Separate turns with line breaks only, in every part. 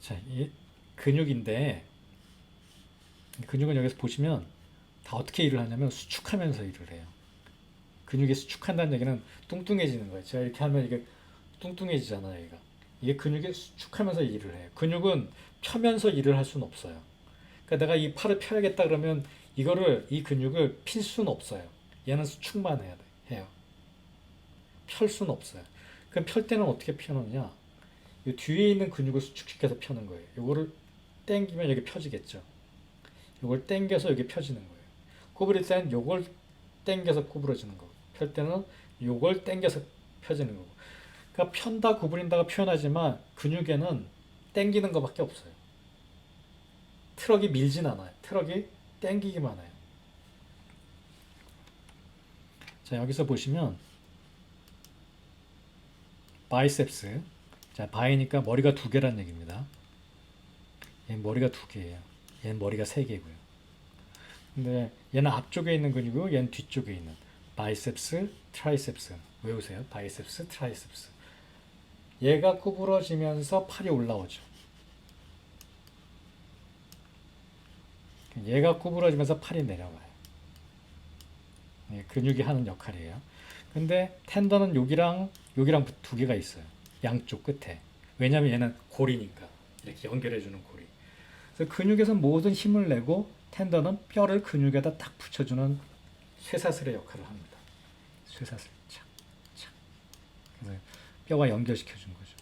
자, 이 근육인데 근육은 여기서 보시면 다 어떻게 일을 하냐면 수축하면서 일을 해요. 근육이 수축한다는 얘기는 뚱뚱해지는 거예요. 제가 이렇게 하면 이게 뚱뚱해지잖아요. 얘가. 이게 근육이 수축하면서 일을 해요. 근육은 펴면서 일을 할 수는 없어요. 그러니까 내가 이 팔을 펴야겠다 그러면 이 근육을 필 수는 없어요. 얘는 수축만 해요. 펼 수는 없어요. 그럼 펼 때는 어떻게 펴느냐? 이 뒤에 있는 근육을 수축시켜서 펴는 거예요. 요거를 당기면 여기 펴지겠죠. 요걸 당겨서 여기 펴지는 거예요. 구부릴 때는 요걸 당겨서 구부러지는 거고, 펼 때는 요걸 당겨서 펴지는 거고. 그러니까 편다 구부린다가 표현하지만 근육에는 당기는 것밖에 없어요. 트럭이 밀진 않아요. 트럭이 당기기만 해요. 자, 여기서 보시면 바이셉스. 자, 바이니까 머리가 두 개란 얘기입니다. 얘는 머리가 두 개예요. 얘는 머리가 세 개고요. 근데 얘는 앞쪽에 있는 근육이고 얘는 뒤쪽에 있는 바이셉스, 트라이셉스. 외우세요. 바이셉스, 트라이셉스. 얘가 구부러지면서 팔이 올라오죠. 얘가 구부러지면서 팔이 내려가요. 근육이 하는 역할이에요. 근데 텐더는 여기랑 두 개가 있어요. 양쪽 끝에. 왜냐하면 얘는 고리니까. 이렇게 연결해주는 고리. 그래서 근육에서 모든 힘을 내고 텐더는 뼈를 근육에다 딱 붙여주는 쇠사슬의 역할을 합니다. 쇠사슬. 착, 착. 그래서 뼈가 연결시켜준 거죠.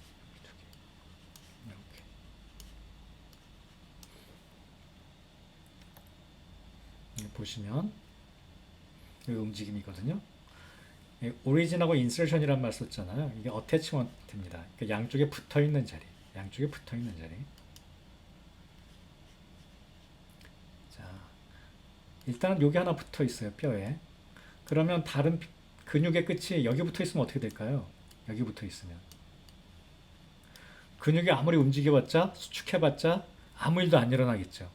이렇게. 보시면 이 움직임이거든요. 오리진하고 인sertion이란 말 썼잖아요. 이게 어태치먼트입니다. 그러니까 양쪽에 붙어 있는 자리. 양쪽에 붙어 있는 자리. 자, 일단은 여기 하나 붙어 있어요. 뼈에. 그러면 다른 근육의 끝이 여기 붙어 있으면 어떻게 될까요? 여기 붙어 있으면. 근육이 아무리 움직여봤자, 수축해봤자 아무 일도 안 일어나겠죠.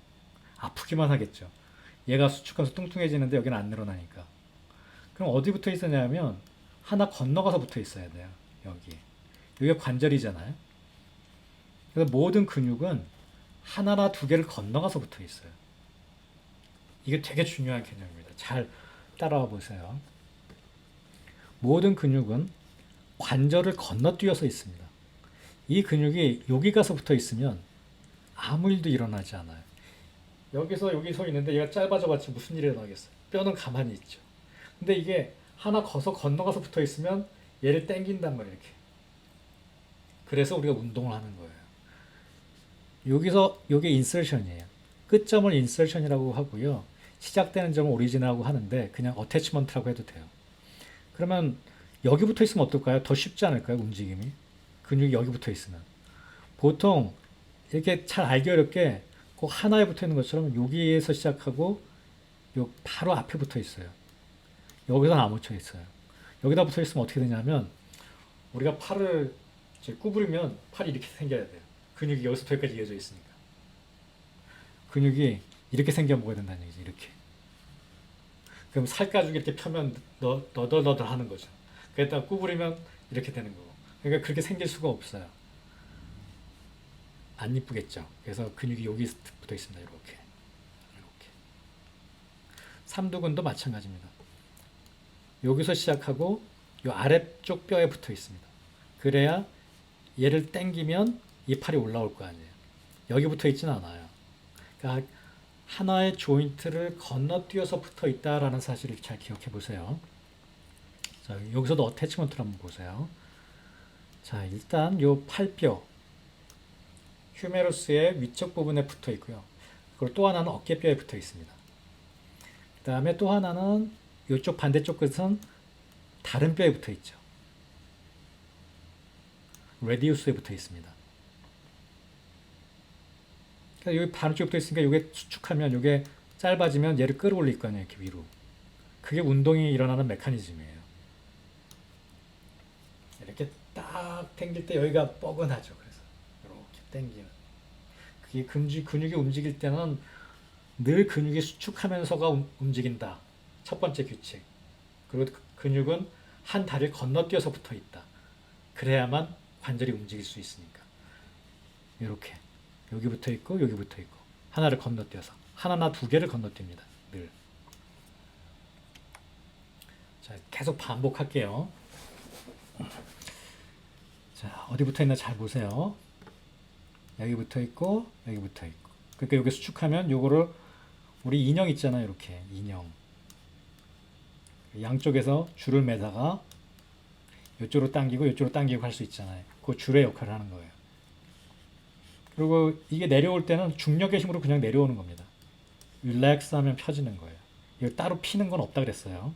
아프기만 하겠죠. 얘가 수축하면서 뚱뚱해지는데 여기는 안 늘어나니까. 그럼 어디 붙어 있었냐면 하나 건너가서 붙어 있어야 돼요. 여기. 여기가 관절이잖아요. 그래서 모든 근육은 하나나 두 개를 건너가서 붙어 있어요. 이게 되게 중요한 개념입니다. 잘 따라와 보세요. 모든 근육은 관절을 건너뛰어서 있습니다. 이 근육이 여기 가서 붙어 있으면 아무 일도 일어나지 않아요. 여기서 여기 서 있는데 얘가 짧아져 봤지 무슨 일이 일어나겠어요? 뼈는 가만히 있죠. 근데 이게 하나 건너가서 붙어 있으면 얘를 당긴단 말이에요. 이렇게. 그래서 우리가 운동을 하는 거예요. 여기서 이게 인설션이에요. 끝점을 인설션이라고 하고요. 시작되는 점을 오리진이라고 하는데 그냥 어태치먼트라고 해도 돼요. 그러면 여기 붙어 있으면 어떨까요? 더 쉽지 않을까요? 움직임이. 근육이 여기 붙어 있으면. 보통 이렇게 잘 알기 어렵게 꼭 하나에 붙어 있는 것처럼 여기에서 시작하고 요 바로 앞에 붙어 있어요. 여기서는 안 붙어 있어요. 여기다 붙어 있으면 어떻게 되냐면 우리가 팔을 이제 구부리면 팔이 이렇게 생겨야 돼요. 근육이 여기서 저기까지 이어져 있으니까. 근육이 이렇게 생겨 먹어야 된다는 얘기죠. 이렇게. 그럼 살가죽 이렇게 펴면 너덜너덜 하는 거죠. 그랬다가 구부리면 이렇게 되는 거고. 그러니까 그렇게 생길 수가 없어요. 안 이쁘겠죠. 그래서 근육이 여기 붙어 있습니다. 이렇게. 이렇게. 삼두근도 마찬가지입니다. 여기서 시작하고 이 아래쪽 뼈에 붙어 있습니다. 그래야 얘를 당기면 이 팔이 올라올 거 아니에요. 여기 붙어 있지는 않아요. 그러니까 하나의 조인트를 건너뛰어서 붙어 있다라는 사실을 잘 기억해 보세요. 자, 여기서도 어태치먼트를 한번 보세요. 자, 일단 요 팔뼈, 휴메루스의 위쪽 부분에 붙어 있고요. 그리고 또 하나는 어깨뼈에 붙어 있습니다. 그 다음에 또 하나는 이쪽 반대쪽 끝은 다른 뼈에 붙어 있죠. 레디우스에 붙어 있습니다. 그러니까 여기 반대쪽에 붙어 있으니까 이게 수축하면 이게 짧아지면 얘를 끌어올릴 거 아니에요. 이렇게 위로. 그게 운동이 일어나는 메커니즘이에요. 이렇게 딱 당길 때 여기가 뻐근하죠. 그래서 이렇게 당기는. 그게 근육이 움직일 때는 늘 근육이 수축하면서가 움직인다. 첫 번째 규칙. 그리고 근육은 한 다리를 건너뛰어서 붙어 있다. 그래야만 관절이 움직일 수 있으니까. 이렇게. 여기 붙어 있고 여기 붙어 있고 하나를 건너뛰어서 하나나 두 개를 건너뜁니다. 늘. 자, 계속 반복할게요. 자, 어디 붙어 있나 잘 보세요. 여기 붙어 있고 여기 붙어 있고. 그러니까 여기 수축하면 요거를 우리 인형 있잖아요. 이렇게 인형. 양쪽에서 줄을 매다가 이쪽으로 당기고 이쪽으로 당기고 할 수 있잖아요. 그 줄의 역할을 하는 거예요. 그리고 이게 내려올 때는 중력의 힘으로 그냥 내려오는 겁니다. 릴렉스 하면 펴지는 거예요. 이거 따로 피는 건 없다 그랬어요.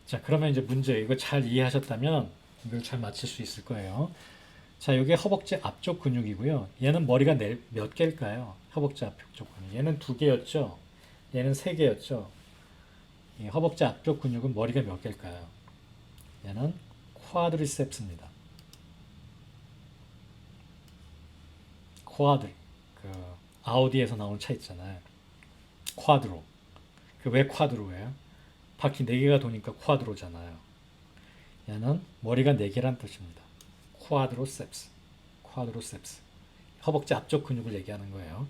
자, 그러면 이제 문제, 이거 잘 이해하셨다면 이걸 잘 맞힐 수 있을 거예요. 자, 이게 허벅지 앞쪽 근육이고요. 얘는 머리가 몇 개일까요? 허벅지 앞쪽 근육. 얘는 두 개였죠. 얘는 세 개였죠. 이 허벅지 앞쪽 근육은 머리가 몇 개일까요? 얘는 쿼드리셉스입니다. 쿼드, 그 아우디에서 나오는 차 있잖아요. 쿼드로. 그 왜 쿼드로예요? 바퀴 4개가 도니까 쿼드로잖아요. 얘는 머리가 4개란 뜻입니다. 쿼드로셉스. 쿼드로셉스. 허벅지 앞쪽 근육을 얘기하는 거예요.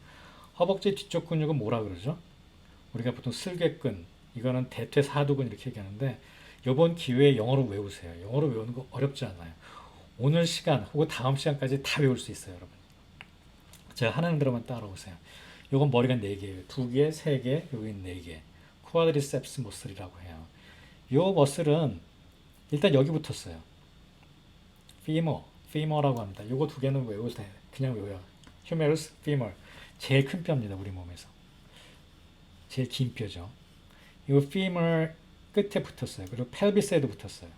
허벅지 뒤쪽 근육은 뭐라 그러죠? 우리가 보통 슬개근, 이거는 대퇴사두근 이렇게 얘기하는데 이번 기회에 영어로 외우세요. 영어로 외우는 거 어렵지 않아요. 오늘 시간 혹은 다음 시간까지 다 외울 수 있어요, 여러분. 제가 하는 대로만 따라오세요. 요건 머리가 4개예요. 2개, 3개, 여기는 4개. 쿼드리셉스 머슬이라고 해요. 요 머슬은 일단 여기 붙었어요. 피머라고 합니다. 요거 두 개는 외우세요. 그냥 외워요. 휴메루스, 피머. 제일 큰 뼈입니다, 우리 몸에서. 제일 긴 뼈죠. 이 피머 끝에 붙었어요. 그리고 펠비스에도 붙었어요.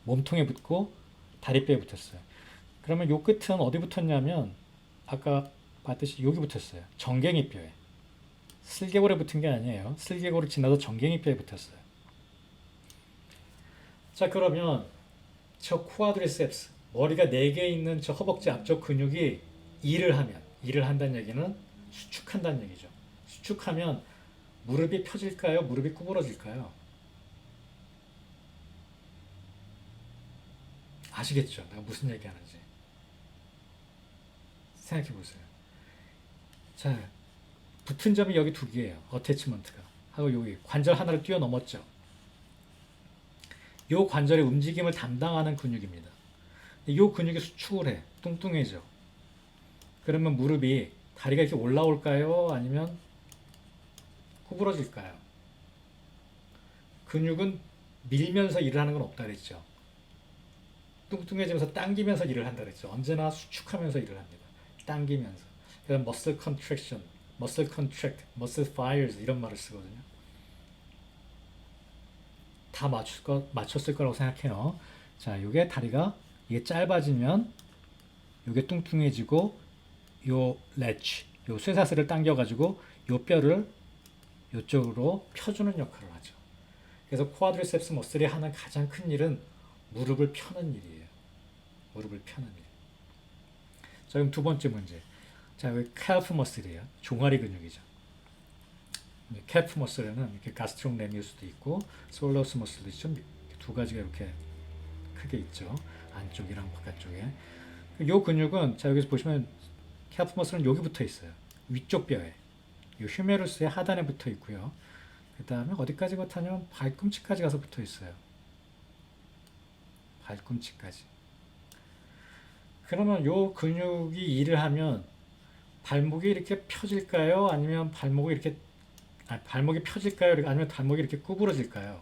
몸통에 붙고 다리뼈에 붙었어요. 그러면 요 끝은 어디 붙었냐면 아까 봤듯이 여기 붙었어요. 정갱이뼈에. 슬개골에 붙은 게 아니에요. 슬개골을 지나서 정갱이뼈에 붙었어요. 자, 그러면 저 쿼드리셉스, 머리가 4개 있는 저 허벅지 앞쪽 근육이 일을 한다는 얘기는 수축한다는 얘기죠. 수축하면 무릎이 펴질까요? 무릎이 구부러질까요? 아시겠죠? 내가 무슨 얘기하는지. 생각해 보세요. 자, 붙은 점이 여기 2개예요. 어태치먼트가. 하고 여기 관절 하나를 뛰어넘었죠. 이 관절의 움직임을 담당하는 근육입니다. 이 근육이 수축을 해. 뚱뚱해져. 그러면 무릎이, 다리가 이렇게 올라올까요? 아니면 구부러질까요? 근육은 밀면서 일을 하는 건 없다 그랬죠. 뚱뚱해지면서 당기면서 일을 한다 그랬죠. 언제나 수축하면서 일을 합니다. 당기면서. 그래서 muscle contraction, muscle contract, muscle fires 이런 말을 쓰거든요. 다 맞췄을 거라고 생각해요. 자, 요게 다리가 이게 짧아지면 요게 뚱뚱해지고 요 렛치, 요 쇠사슬을 당겨가지고 요 뼈를 요쪽으로 펴주는 역할을 하죠. 그래서 쿼드리셉스 머슬이 하는 가장 큰 일은 무릎을 펴는 일이에요. 무릎을 펴는 일. 자, 그럼 두 번째 문제. 자, 여기 캘프 머슬이에요. 종아리 근육이죠. 캘프 머슬에는 이렇게 가스트록레미우스도 있고 솔러스 머슬도 있죠. 두 가지가 이렇게 크게 있죠. 안쪽이랑 바깥쪽에. 이 근육은 자 여기서 보시면 캘프 머슬은 여기 붙어 있어요. 위쪽 뼈에. 이 휴메루스의 하단에 붙어 있고요. 그 다음에 어디까지 붙었냐면 발꿈치까지 가서 붙어 있어요. 발꿈치까지. 그러면 이 근육이 일을 하면 발목이 이렇게 펴질까요? 아니면 발목이 펴질까요? 아니면 발목이 이렇게 구부러질까요?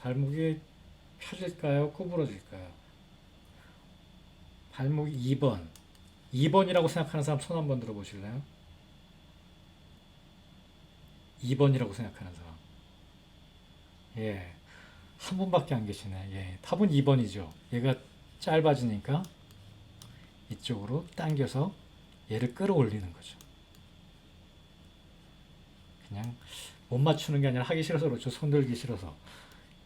발목이 펴질까요? 구부러질까요? 발목이 2번. 2번이라고 생각하는 사람 손 한번 들어보실래요? 2번이라고 생각하는 사람. 예. 한 분밖에 안 계시네. 예. 답은 2번이죠. 얘가 짧아지니까 이쪽으로 당겨서 얘를 끌어올리는 거죠. 그냥 못 맞추는 게 아니라 하기 싫어서 그렇죠. 손 들기 싫어서.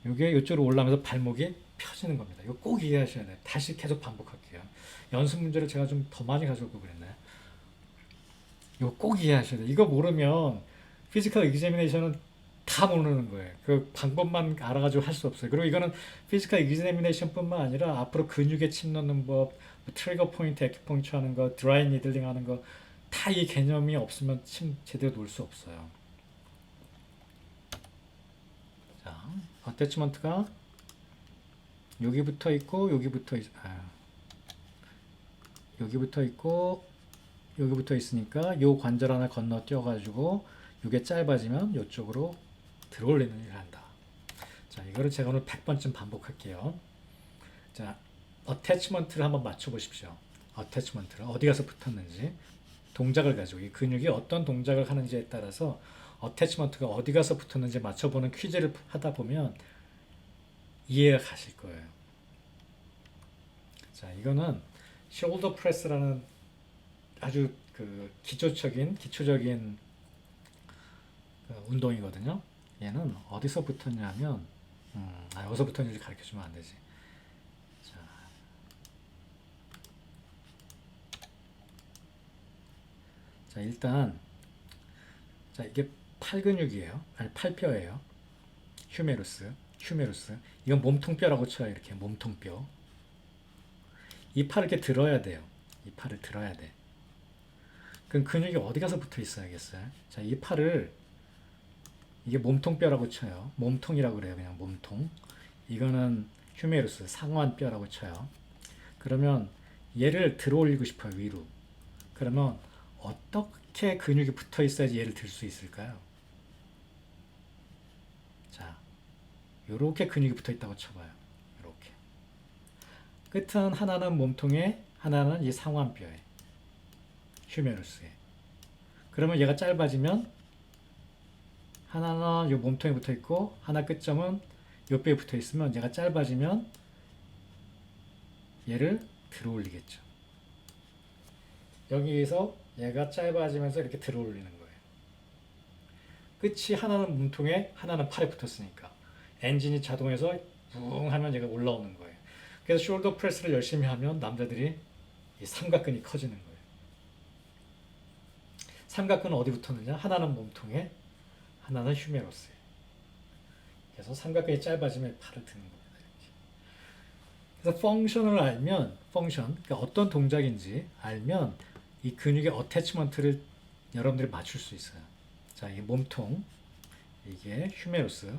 이게 이쪽으로 올라오면서 발목이 펴지는 겁니다. 이거 꼭 이해하셔야 돼요. 다시 계속 반복할게요. 연습 문제를 제가 좀 더 많이 가져오고 그랬나요? 이거 꼭 이해하셔야 돼요. 이거 모르면 피지컬 examination은 다 모르는 거예요. 그 방법만 알아가지고 할 수 없어요. 그리고 이거는 피지컬 이그제미네이션뿐만 아니라 앞으로 근육에 침 넣는 법, 뭐 트리거 포인트 애큐펑처 하는 거, 드라이 니들링 하는 거 다 이 개념이 없으면 침 제대로 놓을 수 없어요. 자, 어태치먼트가 여기 붙어 있고 여기 붙어 여기 붙어 있고 여기 붙어 있으니까 요 관절 하나 건너뛰어 가지고 요게 짧아지면 요쪽으로 들어올리는 일을 한다. 자, 이거를 제가 오늘 100번쯤 반복할게요. 자, 어태치먼트를 한번 맞춰 보십시오. 어태치먼트를 어디 가서 붙었는지 동작을 가지고 이 근육이 어떤 동작을 하는지에 따라서 어태치먼트가 어디 가서 붙었는지 맞춰보는 퀴즈를 하다 보면 이해가 가실 거예요. 자, 이거는 숄더 프레스라는 아주 그 기초적인 운동이거든요. 얘는 어디서 붙었냐면 어디서 붙었는지 가르쳐 주면 안 되지. 자, 자, 일단 자, 이게 팔 근육이에요. 아니 팔뼈예요. 휴메루스. 이건 몸통뼈라고 쳐요. 이렇게 몸통뼈. 이 팔을 이렇게 들어야 돼요. 이 팔을 들어야 돼. 그럼 근육이 어디 가서 붙어 있어야겠어요? 자, 이 팔을 이게 몸통뼈라고 쳐요. 몸통이라고 그래요. 그냥 몸통. 이거는 휴메루스 상완뼈라고 쳐요. 그러면 얘를 들어 올리고 싶어요. 위로. 그러면 어떻게 근육이 붙어 있어야지 얘를 들 수 있을까요? 자, 요렇게 근육이 붙어 있다고 쳐봐요. 요렇게. 끝은 하나는 몸통에, 하나는 이 상완뼈에, 휴메루스에. 그러면 얘가 짧아지면 하나는 요 몸통에 붙어 있고 하나 끝점은 요 뼈에 붙어 있으면 얘가 짧아지면 얘를 들어 올리겠죠. 여기에서 얘가 짧아지면서 이렇게 들어 올리는 거예요. 끝이 하나는 몸통에 하나는 팔에 붙었으니까 엔진이 자동해서 붕 하면 얘가 올라오는 거예요. 그래서 숄더 프레스를 열심히 하면 남자들이 이 삼각근이 커지는 거예요. 삼각근은 어디 붙었느냐? 하나는 몸통에 하나는 휴메루스에. 그래서 삼각근이 짧아지면 팔을 드는 겁니다. 이렇게. 그래서 펑션을 알면 그러니까 어떤 동작인지 알면 이 근육의 어태치먼트를 여러분들이 맞출 수 있어요. 자, 이게 몸통, 이게 휴메루스,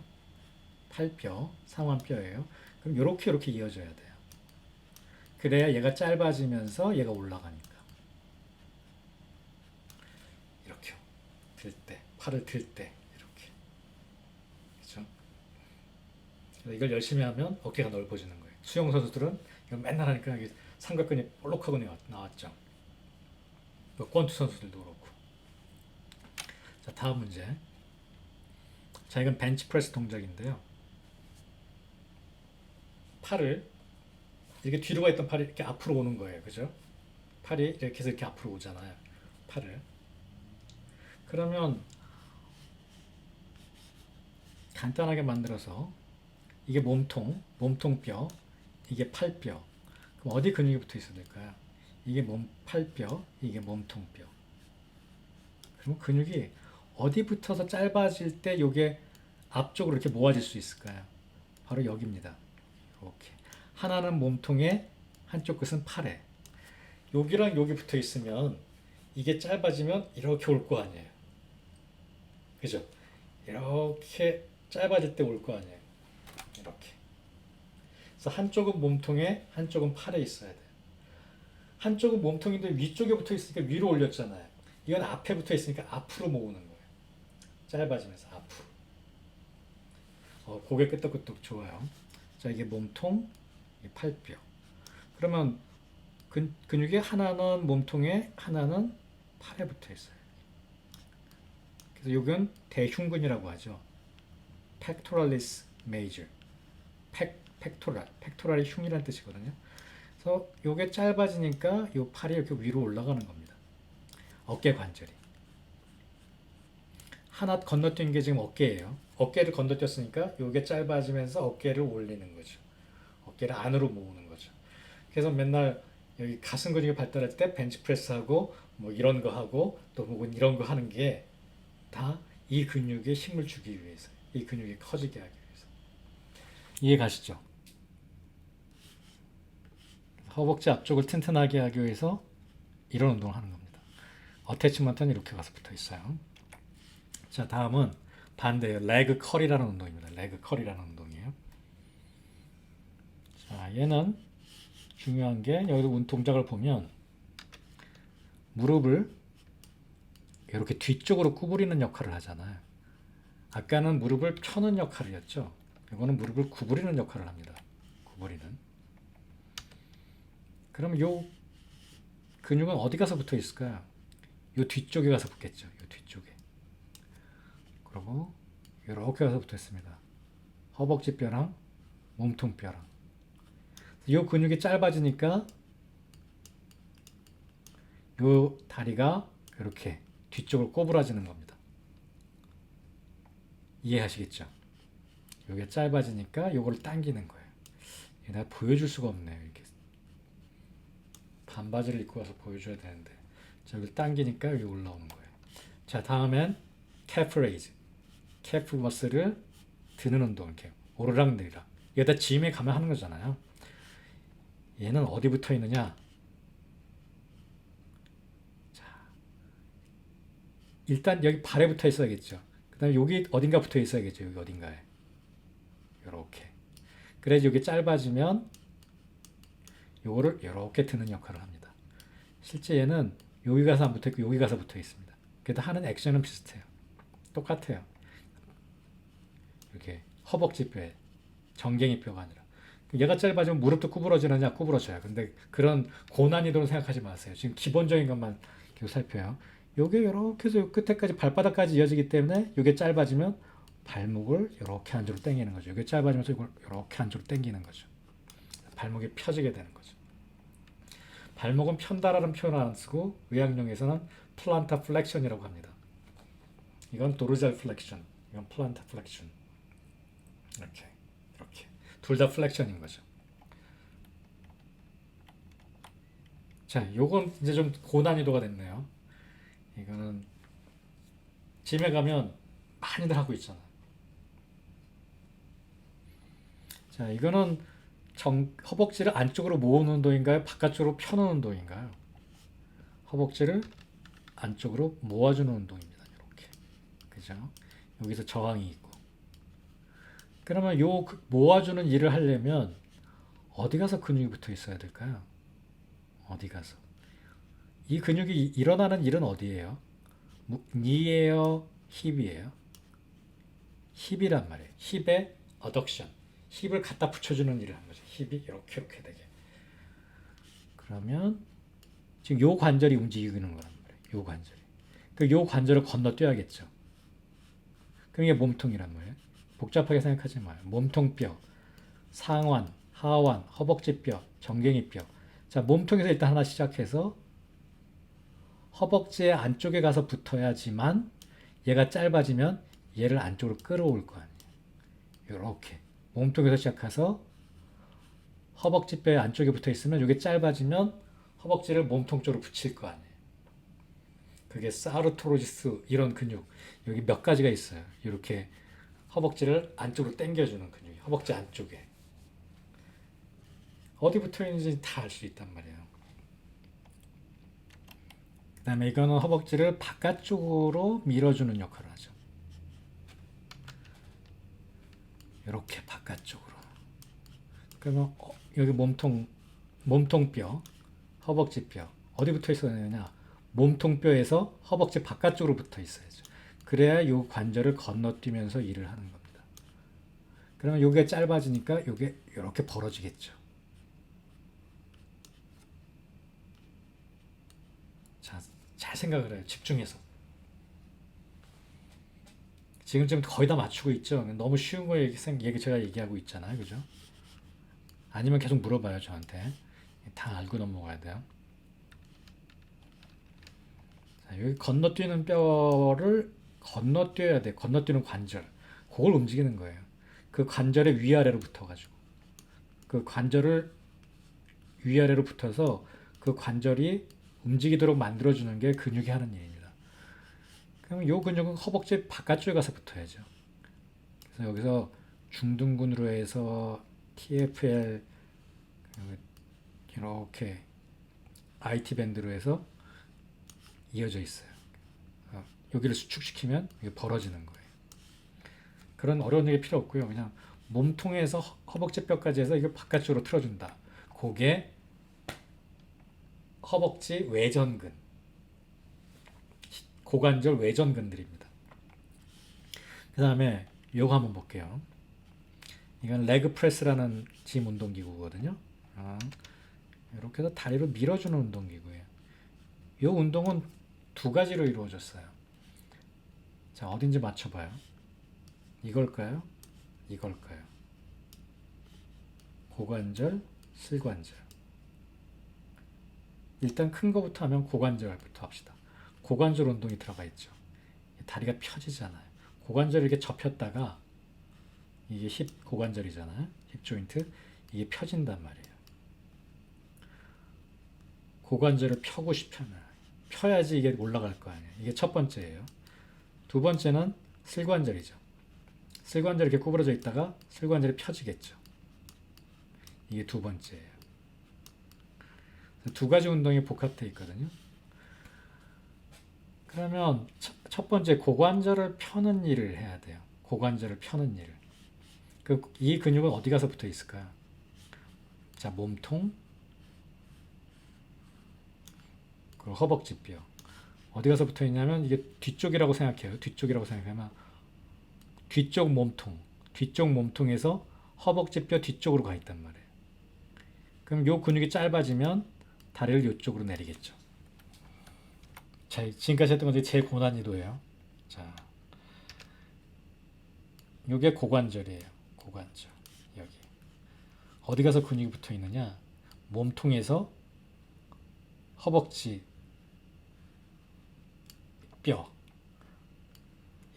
팔뼈, 상완뼈예요. 그럼 이렇게 이어져야 돼요. 그래야 얘가 짧아지면서 얘가 올라가니까. 이렇게 들 때, 팔을 들 때 이렇게. 그렇죠? 이걸 열심히 하면 어깨가 넓어지는 거예요. 수영 선수들은 이걸 맨날 하니까 삼각근이 볼록하고 나왔죠. 권투 선수들도 그렇고. 자, 다음 문제. 자, 이건 벤치프레스 동작인데요. 팔을 이렇게 뒤로 가 있던 팔이 이렇게 앞으로 오는 거예요. 그죠? 팔이 이렇게 해서 이렇게 앞으로 오잖아요. 팔을. 그러면 간단하게 만들어서 이게 몸통뼈, 이게 팔뼈. 그럼 어디 근육이 붙어 있어야 될까요? 이게 팔뼈, 이게 몸통뼈. 그러면 근육이 어디 붙어서 짧아질 때 이게 앞쪽으로 이렇게 모아질 수 있을까요? 바로 여기입니다. 이렇게. 하나는 몸통에, 한쪽 끝은 팔에. 여기랑 여기 붙어 있으면 이게 짧아지면 이렇게 올 거 아니에요. 그죠? 이렇게 짧아질 때 올 거 아니에요. 이렇게. 그래서 한쪽은 몸통에, 한쪽은 팔에 있어야 돼요. 한쪽은 몸통인데 위쪽에 붙어 있으니까 위로 올렸잖아요. 이건 앞에 붙어 있으니까 앞으로 모으는 거예요. 짧아지면서 앞으로. 고개 끄덕끄덕 좋아요. 자, 이게 몸통, 이게 팔뼈. 그러면 근육이 하나는 몸통에, 하나는 팔에 붙어 있어요. 그래서 이건 대흉근이라고 하죠. pectoralis major. 팩토랄이 흉이라는 뜻이거든요. 그래서 이게 짧아지니까 이 팔이 이렇게 위로 올라가는 겁니다. 어깨 관절이. 하나 건너뛴 게 지금 어깨예요. 어깨를 건너뛰었으니까 이게 짧아지면서 어깨를 올리는 거죠. 어깨를 안으로 모으는 거죠. 그래서 맨날 여기 가슴 근육이 발달할 때 벤치프레스하고 뭐 이런 거 하고 또 혹은 이런 거 하는 게 다 이 근육에 힘을 주기 위해서예요. 이 근육이 커지게 하기 위해서. 이해 가시죠? 허벅지 앞쪽을 튼튼하게 하기 위해서 이런 운동을 하는 겁니다. 어태치먼트는 이렇게 가서 붙어 있어요. 자, 다음은 반대예요. 레그 컬이라는 운동입니다. 레그 컬이라는 운동이에요. 자, 얘는 중요한 게 여기서 동작을 보면 무릎을 이렇게 뒤쪽으로 구부리는 역할을 하잖아요. 아까는 무릎을 펴는 역할이었죠. 이거는 무릎을 구부리는 역할을 합니다. 구부리는. 그럼 요 근육은 어디 가서 붙어 있을까요? 요 뒤쪽에 가서 붙겠죠. 요 뒤쪽에. 그리고 이렇게 가서 붙어 있습니다. 허벅지 뼈랑 몸통 뼈랑. 요 근육이 짧아지니까 요 다리가 이렇게 뒤쪽으로 꼬부라지는 겁니다. 이해하시겠죠? 요게 짧아지니까 요거를 당기는 거예요. 내가 보여줄 수가 없네요. 이렇게 반바지를 입고 와서 보여줘야 되는데 저기를 당기니까 여기 올라오는 거예요. 자, 다음엔 calf raise. calf 머슬을 드는 운동. 이렇게 오르락 내리락. 얘다 짐에 가면 하는 거잖아요. 얘는 어디 붙어 있느냐? 자, 일단 여기 발에 붙어 있어야겠죠. 그 다음에 여기 어딘가 붙어 있어야겠죠. 여기 어딘가에. 요렇게. 그래야지 여기 짧아지면 요거를 이렇게 드는 역할을 합니다. 실제 얘는 여기 가서 안 붙어 있고 여기 가서 붙어 있습니다. 그래도 하는 액션은 비슷해요. 똑같아요. 이렇게 허벅지 뼈에 정갱이 뼈가 아니라 얘가 짧아지면 무릎도 구부러지느냐? 구부러져요. 근데 그런 고난이도로 생각하지 마세요. 지금 기본적인 것만 계속 살펴요. 요게 이렇게 해서 끝에까지 발바닥까지 이어지기 때문에 요게 짧아지면 발목을 이렇게 안쪽으로 당기는 거죠. 요게 짧아지면서 이걸 이렇게 안쪽으로 당기는 거죠. 발목이 펴지게 되는 거죠. 발목은 편다라는 표현을 안 쓰고 의학용에서는 플란타 플렉션이라고 합니다. 이건 도르잘 플렉션, 이건 플란타 플렉션. 이렇게 둘 다 플렉션인 거죠. 자, 요건 이제 좀 고난이도가 됐네요. 이거는 짐에 가면 많이들 하고 있잖아요. 자, 이거는 허벅지를 안쪽으로 모으는 운동인가요? 바깥쪽으로 펴는 운동인가요? 허벅지를 안쪽으로 모아주는 운동입니다. 이렇게. 그죠? 여기서 저항이 있고. 그러면 요 모아주는 일을 하려면 어디 가서 근육이 붙어 있어야 될까요? 어디 가서? 이 근육이 일어나는 일은 어디예요? 니예요? 힙이에요? 힙이란 말이에요. 힙의 어덕션. 힙을 갖다 붙여주는 일을 하는 거죠. 힙이 이렇게 되게. 그러면 지금 요 관절이 움직이는 거란 말이에요. 요 관절이. 요 관절을 건너뛰어야겠죠. 그럼 이게 몸통이란 말이에요. 복잡하게 생각하지 마요. 몸통뼈, 상완, 하완, 허벅지뼈, 정갱이뼈. 자, 몸통에서 일단 하나 시작해서 허벅지의 안쪽에 가서 붙어야지만 얘가 짧아지면 얘를 안쪽으로 끌어올 거 아니에요. 이렇게 몸통에서 시작해서 허벅지뼈의 안쪽에 붙어 있으면 이게 짧아지면 허벅지를 몸통 쪽으로 붙일 거 아니에요. 그게 사르토로지스 이런 근육 여기 몇 가지가 있어요. 이렇게 허벅지를 안쪽으로 당겨주는 근육이 허벅지 안쪽에 어디 붙어 있는지 다 알 수 있단 말이에요. 그 다음에 이거는 허벅지를 바깥쪽으로 밀어주는 역할을 하죠. 이렇게 바깥쪽으로. 그러면 여기 몸통뼈, 허벅지뼈 어디 붙어 있어야 되느냐? 몸통뼈에서 허벅지 바깥쪽으로 붙어 있어야죠. 그래야 이 관절을 건너뛰면서 일을 하는 겁니다. 그러면 이게 짧아지니까 이게 이렇게 벌어지겠죠. 자, 잘 생각을 해요. 집중해서. 지금 거의 다 맞추고 있죠. 너무 쉬운 거 제가 얘기하고 있잖아요. 그죠? 아니면 계속 물어봐요. 저한테. 다 알고 넘어가야 돼요. 자, 여기 건너뛰는 뼈를 건너뛰어야 돼. 건너뛰는 관절. 그걸 움직이는 거예요. 그 관절의 위아래로 붙어가지고. 그 관절을 위아래로 붙어서 그 관절이 움직이도록 만들어주는 게 근육이 하는 일입니다. 그럼 이 근육은 허벅지 바깥쪽에 가서 붙어야죠. 그래서 여기서 중둔근으로 해서 TFL 이렇게 IT 밴드로 해서 이어져 있어요. 여기를 수축시키면 이게 벌어지는 거예요. 그런 어려운 얘기 필요 없고요. 그냥 몸통에서 허벅지 뼈까지 해서 이걸 바깥쪽으로 틀어준다. 그게 허벅지 외전근, 고관절 외전근들입니다. 그 다음에 요거 한번 볼게요. 이건 레그 프레스라는 짐 운동기구거든요. 이렇게 해서 다리로 밀어주는 운동기구예요. 이 운동은 두 가지로 이루어졌어요. 자, 어딘지 맞춰봐요. 이걸까요? 이걸까요? 고관절, 슬관절. 일단 큰 거부터 하면 고관절부터 합시다. 고관절 운동이 들어가 있죠. 다리가 펴지잖아요. 고관절이 이렇게 접혔다가 이게 힙 고관절이잖아요. 힙 조인트. 이게 펴진단 말이에요. 고관절을 펴고 싶으면 펴야지 이게 올라갈 거 아니에요. 이게 첫 번째예요. 두 번째는 슬관절이죠. 슬관절이 이렇게 구부러져 있다가 슬관절이 펴지겠죠. 이게 두 번째예요. 두 가지 운동이 복합되어 있거든요. 그러면 첫 번째 고관절을 펴는 일을 해야 돼요. 고관절을 펴는 일을. 이 근육은 어디 가서 붙어 있을까요? 자, 몸통, 그리고 허벅지뼈. 어디 가서 붙어 있냐면 이게 뒤쪽이라고 생각해요. 뒤쪽이라고 생각하면 뒤쪽 몸통에서 허벅지뼈 뒤쪽으로 가 있단 말이에요. 그럼 요 근육이 짧아지면 다리를 이쪽으로 내리겠죠. 자, 지금까지 했던 건 제일 고난이도예요. 자, 요게 고관절이에요. 고관절. 여기. 어디 가서 근육이 붙어 있느냐? 몸통에서 허벅지 뼈.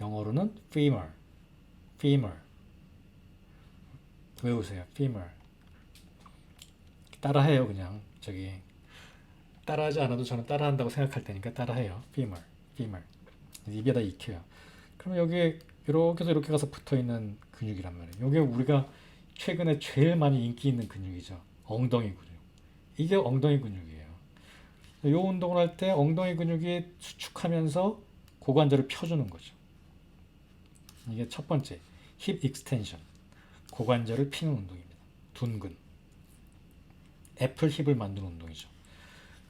영어로는 femur. 외우세요. femur. 따라해요, 그냥. 따라하지 않아도 저는 따라한다고 생각할 테니까 따라해요. femur. 입에다 익혀요. 그럼 여기 이렇게 해서 이렇게 가서 붙어 있는 근육이란 말이에요. 이게 우리가 최근에 제일 많이 인기 있는 근육이죠. 엉덩이 근육. 이게 엉덩이 근육이에요. 이 운동을 할 때 엉덩이 근육이 수축하면서 고관절을 펴주는 거죠. 이게 첫 번째, 힙 익스텐션. 고관절을 피는 운동입니다. 둔근. 애플 힙을 만드는 운동이죠.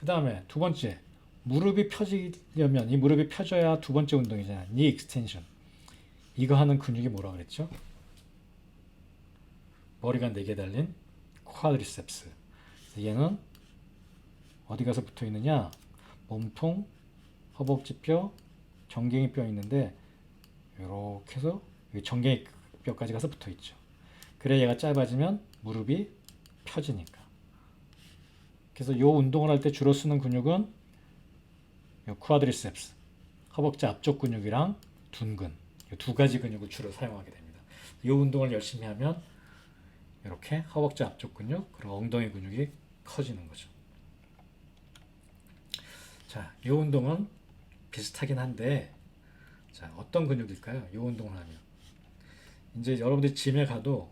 그 다음에 두 번째, 무릎이 펴지려면 이 무릎이 펴져야 두 번째 운동이잖아요. 니 익스텐션. 이거 하는 근육이 뭐라 그랬죠? 머리가 4개 달린 쿼드리셉스. 얘는 어디 가서 붙어 있느냐? 몸통, 허벅지뼈, 정갱이 뼈 있는데 이렇게 해서 정갱이 뼈까지 가서 붙어 있죠. 그래 얘가 짧아지면 무릎이 펴지니까. 그래서 이 운동을 할 때 주로 쓰는 근육은 요 쿼드리셉스, 허벅지 앞쪽 근육이랑 둔근, 이 두 가지 근육을 주로 사용하게 됩니다. 이 운동을 열심히 하면 이렇게 허벅지 앞쪽 근육, 그리고 엉덩이 근육이 커지는 거죠. 자, 이 운동은 비슷하긴 한데, 자, 어떤 근육일까요? 이 운동을 하면. 이제 여러분들이 짐에 가도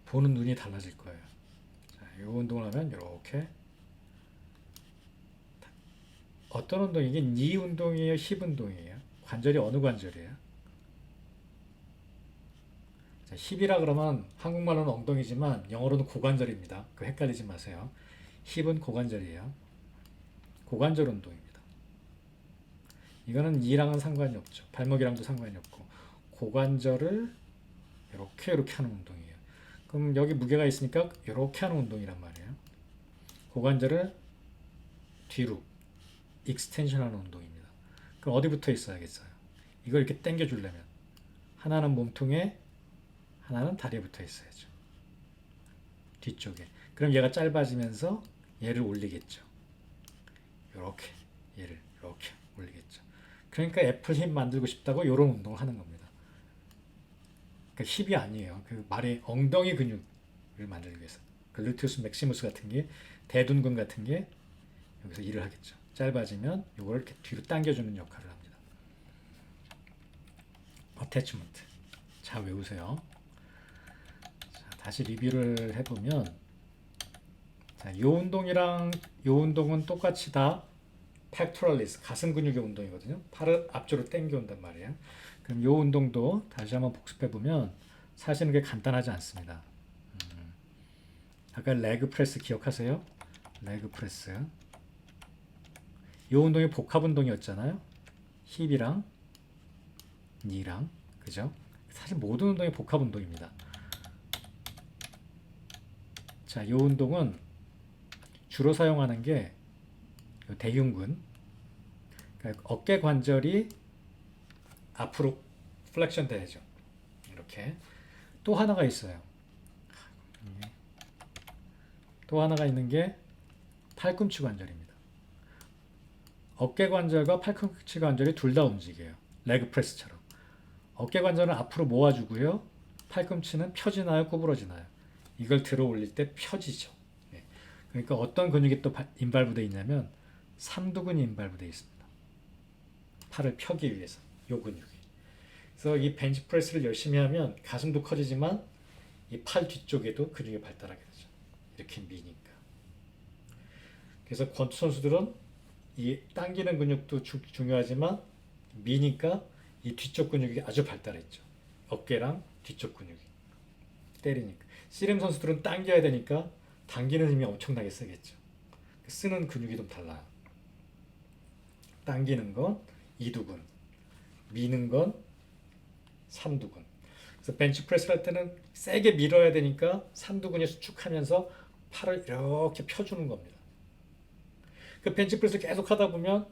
보는 눈이 달라질 거예요. 자, 이 운동을 하면 이렇게. 어떤 운동? 이게 니 운동이에요? 힙 운동이에요? 관절이 어느 관절이에요? 자, 힙이라 그러면 한국말로는 엉덩이지만 영어로는 고관절입니다. 그 헷갈리지 마세요. 힙은 고관절이에요. 고관절 운동입니다. 이거는 이랑은 상관이 없죠. 발목이랑도 상관이 없고 고관절을 이렇게 하는 운동이에요. 그럼 여기 무게가 있으니까 이렇게 하는 운동이란 말이에요. 고관절을 뒤로 익스텐션 하는 운동입니다. 그럼 어디 붙어 있어야겠어요? 이걸 이렇게 당겨 주려면 하나는 몸통에, 하나는 다리에 붙어 있어야죠. 뒤쪽에. 그럼 얘가 짧아지면서 얘를 올리겠죠. 이렇게 얘를 이렇게 올리겠죠. 그러니까 애플 힙 만들고 싶다고 이런 운동을 하는 겁니다. 그러니까 힙이 아니에요. 그 말이 엉덩이 근육을 만들기 위해서. 글루티우스 맥시무스 같은 게, 대둔근 같은 게 여기서 일을 하겠죠. 짧아지면 이걸 이렇게 뒤로 당겨주는 역할을 합니다. 어태치먼트. 잘 외우세요. 다시 리뷰를 해보면, 자, 요 운동이랑 요 운동은 똑같이 다 팩토럴리스, 가슴 근육의 운동이거든요. 팔을 앞쪽으로 당겨온단 말이에요. 그럼 요 운동도 다시 한번 복습해보면 사실은 그게 간단하지 않습니다. 아까 레그 프레스 기억하세요? 레그 프레스. 요 운동이 복합 운동이었잖아요. 힙이랑 니랑, 그죠? 사실 모든 운동이 복합 운동입니다. 자, 요 운동은 주로 사용하는 게 대흉근, 그러니까 어깨 관절이 앞으로 플렉션 되죠. 이렇게. 또 하나가 있어요. 또 하나가 있는 게 팔꿈치 관절입니다. 어깨 관절과 팔꿈치 관절이 둘 다 움직여요. 레그 프레스처럼. 어깨 관절은 앞으로 모아주고요. 팔꿈치는 펴지나요? 구부러지나요? 이걸 들어 올릴 때 펴지죠. 예. 그러니까 어떤 근육이 또 인발부되어 있냐면 삼두근이 인발부되어 있습니다. 팔을 펴기 위해서. 요 근육이. 그래서 이 벤치프레스를 열심히 하면 가슴도 커지지만 이 팔 뒤쪽에도 근육이 발달하게 되죠. 이렇게 미니까. 그래서 권투 선수들은 이 당기는 근육도 중요하지만 미니까 이 뒤쪽 근육이 아주 발달했죠. 어깨랑 뒤쪽 근육이 때리니까. 씨름 선수들은 당겨야 되니까 당기는 힘이 엄청나게 세겠죠. 쓰는 근육이 좀 달라요. 당기는 건 이두근, 미는 건 삼두근. 그래서 벤치프레스를 할 때는 세게 밀어야 되니까 삼두근이 수축하면서 팔을 이렇게 펴주는 겁니다. 그 벤치프레스를 계속 하다 보면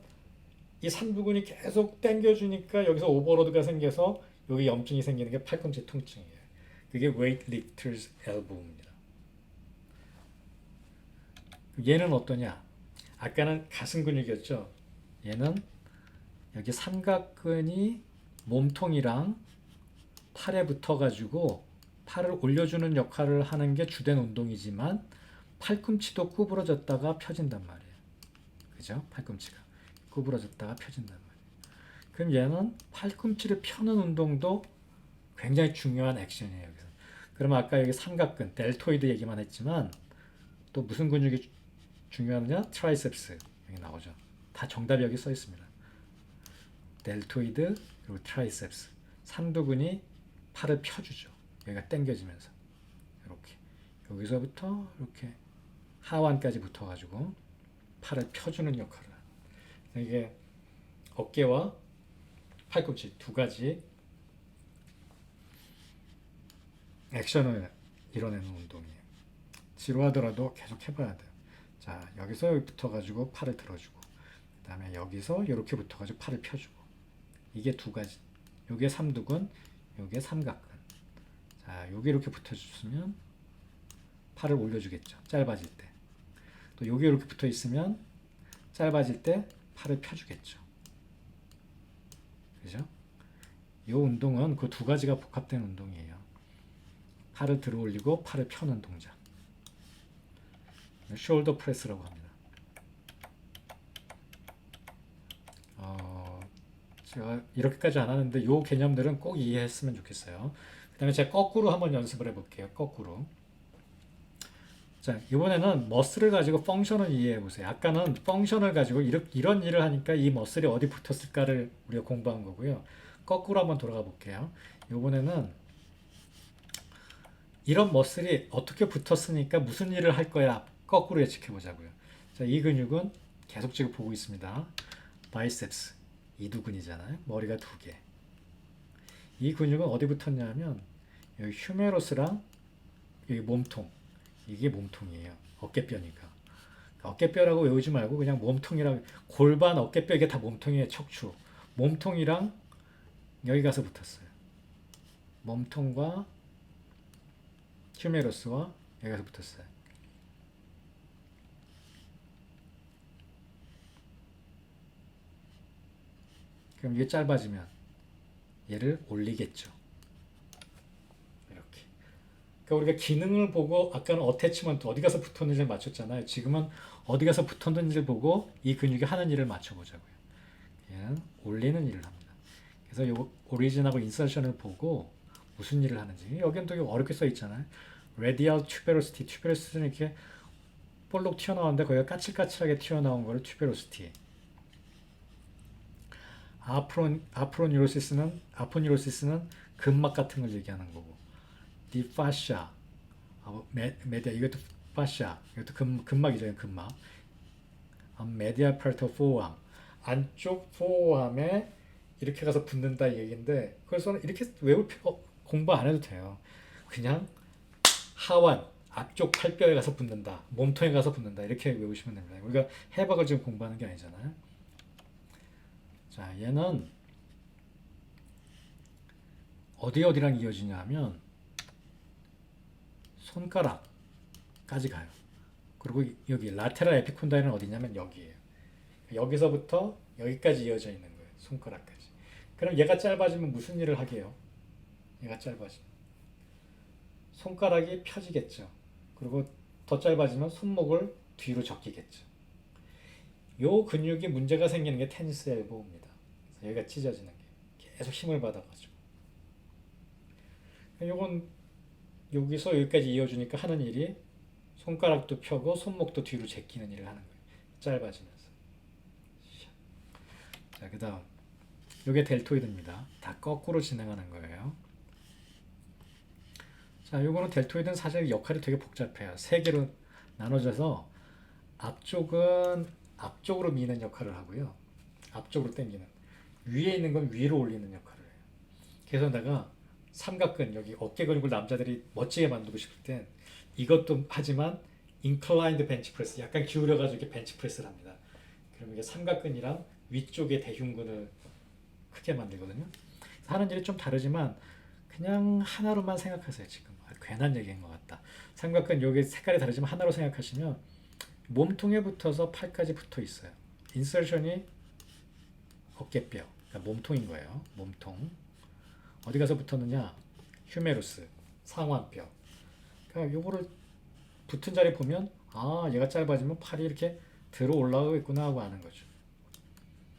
이 삼두근이 계속 당겨주니까 여기서 오버로드가 생겨서 여기 염증이 생기는 게 팔꿈치 통증이에요. 그게 weightlifter's elbow입니다. 얘는 어떠냐? 아까는 가슴 근육이었죠. 얘는 여기 삼각근이 몸통이랑 팔에 붙어가지고 팔을 올려주는 역할을 하는 게 주된 운동이지만 팔꿈치도 구부러졌다가 펴진단 말이에요. 그죠? 팔꿈치가 구부러졌다가 펴진단 말이에요. 그럼 얘는 팔꿈치를 펴는 운동도 굉장히 중요한 액션이에요. 여기서. 그러면 아까 여기 삼각근, 델토이드 얘기만 했지만 또 무슨 근육이 중요하느냐? 트라이셉스 여기 나오죠. 다 정답이 여기 써 있습니다. 델토이드 그리고 트라이셉스 삼두근이 팔을 펴주죠. 여기가 당겨지면서 이렇게 여기서부터 이렇게 하완까지 붙어가지고 팔을 펴주는 역할을 해요. 이게 어깨와 팔꿈치 두 가지 액션을 이뤄내는 운동이에요. 지루하더라도 계속 해봐야 돼요. 자, 여기서 여기 붙어가지고 팔을 들어주고, 그 다음에 여기서 이렇게 붙어가지고 팔을 펴주고, 이게 두 가지. 요게 삼두근, 요게 삼각근. 자, 요게 이렇게 붙어주면 팔을 올려주겠죠. 짧아질 때. 또 요게 이렇게 붙어 있으면 짧아질 때 팔을 펴주겠죠. 그죠? 요 운동은 그 두 가지가 복합된 운동이에요. 팔을 들어 올리고 팔을 펴는 동작. 숄더 프레스라고 합니다. 제가 이렇게까지 안 하는데 요 개념들은 꼭 이해했으면 좋겠어요. 그 다음에 제가 거꾸로 한번 연습을 해볼게요. 거꾸로. 자, 이번에는 머슬을 가지고 펑션을 이해해 보세요. 아까는 펑션을 가지고 이런 일을 하니까 이 머슬이 어디 붙었을까를 우리가 공부한 거고요. 거꾸로 한번 돌아가 볼게요. 이번에는 이런 머슬이 어떻게 붙었으니까 무슨 일을 할 거야. 거꾸로 예측해 보자고요. 자, 이 근육은 계속 지금 보고 있습니다. 바이셉스, 이두근이잖아요. 머리가 두 개. 이 근육은 어디 붙었냐면 여기 휴메로스랑 여기 몸통. 이게 몸통이에요. 어깨뼈니까. 어깨뼈라고 외우지 말고 그냥 몸통이라고. 골반, 어깨뼈 이게 다 몸통이에요. 척추. 몸통이랑 여기 가서 붙었어요. 몸통과 휴메로스와 여기 가서 붙었어요. 그럼 이게 짧아지면 얘를 올리겠죠. 이렇게. 그러니까 우리가 기능을 보고 아까는 어태치먼트 어디 가서 붙었는지를 맞췄잖아요. 지금은 어디 가서 붙었는지를 보고 이 근육이 하는 일을 맞춰보자고요. 얘는 올리는 일을 합니다. 그래서 요 오리진하고 인서션을 보고 무슨 일을 하는지 여기는 되게 어렵게 써 있잖아요. radial tuberosity. tuberosity는 이렇게 볼록 튀어나오는데 거기가 까칠까칠하게 튀어나온 거를 tuberosity. 아포뉴로시스는 근막 같은 걸 얘기하는 거고. 디파샤, 메디아 이것도 파샤, 이것도 근막이죠, 근막. 메디아 파트 포암, 안쪽 포암에 이렇게 가서 붙는다 이 얘기인데 그래서 이렇게 외울 필요 공부 안 해도 돼요. 그냥 하완 앞쪽 팔뼈에 가서 붙는다, 몸통에 가서 붙는다 이렇게 외우시면 됩니다. 우리가 해박을 지금 공부하는 게 아니잖아요. 자, 얘는 어디랑 이어지냐 하면 손가락까지 가요. 그리고 여기 라테랄 에피콘다일은 어디냐면 여기에요. 여기서부터 여기까지 이어져 있는 거예요. 손가락까지. 그럼 얘가 짧아지면 무슨 일을 하게 요? 얘가 짧아지면 손가락이 펴지겠죠. 그리고 더 짧아지면 손목을 뒤로 적히겠죠. 요 근육이 문제가 생기는 게 테니스 엘보입니다. 여기가 찢어지는 게 계속 힘을 받아가지고. 요건 여기서 여기까지 이어주니까 하는 일이 손가락도 펴고 손목도 뒤로 제끼는 일을 하는 거예요. 짧아지면서. 자, 그 다음 요게 델토이드입니다. 다 거꾸로 진행하는 거예요. 자, 요거는 델토이드는 사실 역할이 되게 복잡해요. 세 개로 나눠져서 앞쪽은 앞쪽으로 미는 역할을 하고요. 앞쪽으로 당기는. 위에 있는 건 위로 올리는 역할을 해요. 그래서 내가 삼각근 여기 어깨 근육을 남자들이 멋지게 만들고 싶을 땐 이것도 하지만 inclined bench press 약간 기울여 가지고 이렇게 벤치 프레스를 합니다. 그럼 이게 삼각근이랑 위쪽의 대흉근을 크게 만들거든요. 하는 일이 좀 다르지만 그냥 하나로만 생각하세요. 지금 괜한 얘기인 것 같다. 삼각근 여기 색깔이 다르지만 하나로 생각하시면 몸통에 붙어서 팔까지 붙어 있어요. 인설션이 어깨뼈, 그러니까 몸통인 거예요. 몸통. 어디 가서 붙었느냐? 휴메루스, 상완뼈. 그러니까 요거를 붙은 자리 보면 아, 얘가 짧아지면 팔이 이렇게 들어 올라가고 있구나 하고 아는 거죠.